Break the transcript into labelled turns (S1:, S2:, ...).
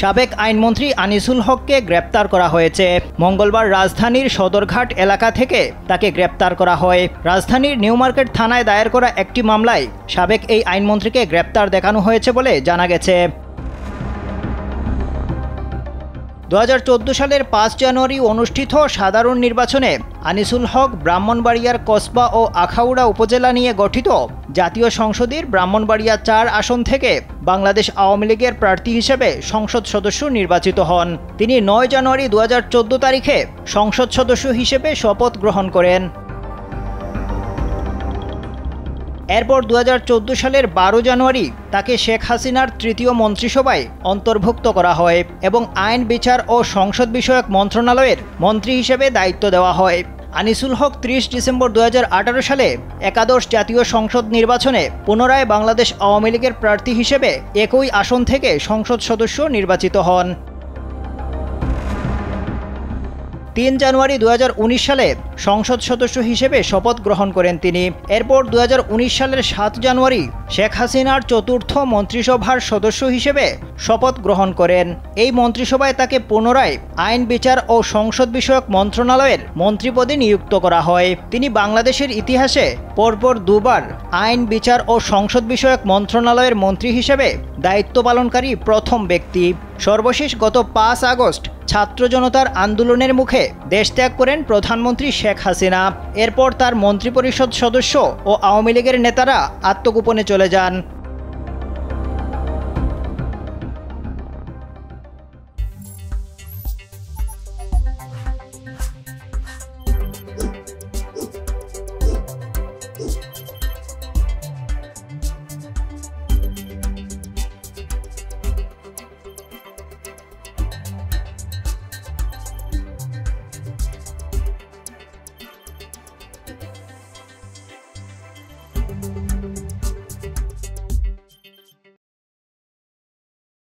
S1: সাবেক আইনমন্ত্রী আনিসুল হককে গ্রেপ্তার করা হয়েছে। মঙ্গলবার রাজধানীর সদরঘাট এলাকা থেকে তাকে গ্রেপ্তার করা হয়। রাজধানীর নিউ মার্কেট থানায় দায়ের করা একটি মামলায় সাবেক এই আইনমন্ত্রীকে গ্রেপ্তার দেখানো হয়েছে বলে জানা গেছে। 2014 সালের 5 জানুয়ারি অনুষ্ঠিত সাধারণ নির্বাচনে আনিসুল হক ব্রাহ্মণবাড়িয়ার কসবা ও আখাউড়া উপজেলা নিয়ে গঠিত জাতীয় সংসদের ব্রাহ্মণবাড়িয়া 4 আসন থেকে বাংলাদেশ আওয়ামী লীগের প্রার্থী হিসেবে সংসদ সদস্য নির্বাচিত হন। তিনি 9 জানুয়ারি 2014 তারিখে সংসদ সদস্য হিসেবে শপথ গ্রহণ করেন। এরপর 2014 সালের 12 জানুয়ারি তাকে শেখ হাসিনার তৃতীয় মন্ত্রিসভায় অন্তর্ভুক্ত করা হয় এবং আইন, বিচার ও সংসদ বিষয়ক মন্ত্রণালয়ের মন্ত্রী হিসেবে দায়িত্ব দেওয়া হয়। আনিসুল হক 30 ডিসেম্বর 2018 সালে একাদশ জাতীয় সংসদ নির্বাচনে পুনরায় বাংলাদেশ আওয়ামী লীগের প্রার্থী হিসেবে একই আসন থেকে সংসদ সদস্য নির্বাচিত হন। 3 জানুয়ারি 2019 সালে সংসদ সদস্য হিসেবে শপথ গ্রহণ করেন তিনি। এরপর 2019 সালের 7 জানুয়ারি শেখ হাসিনার চতুর্থ মন্ত্রিসভার সদস্য হিসেবে শপথ গ্রহণ করেন। এই মন্ত্রিসভায় তাকে পুনরায় আইন, বিচার ও সংসদ বিষয়ক মন্ত্রণালয়ের মন্ত্রীপদে নিযুক্ত করা হয়। তিনি বাংলাদেশের ইতিহাসে পরপর দুবার আইন, বিচার ও সংসদ বিষয়ক মন্ত্রণালয়ের মন্ত্রী হিসেবে দায়িত্ব পালনকারী প্রথম ব্যক্তি। সর্বশেষ গত 5 আগস্ট ছাত্র জনতার আন্দোলনের মুখে দেশ ত্যাগ করেন প্রধানমন্ত্রী শেখ হাসিনা। এরপর তার মন্ত্রিপরিষদ সদস্য ও আওয়ামী লীগের নেতারা আত্মগোপনে চলে যান।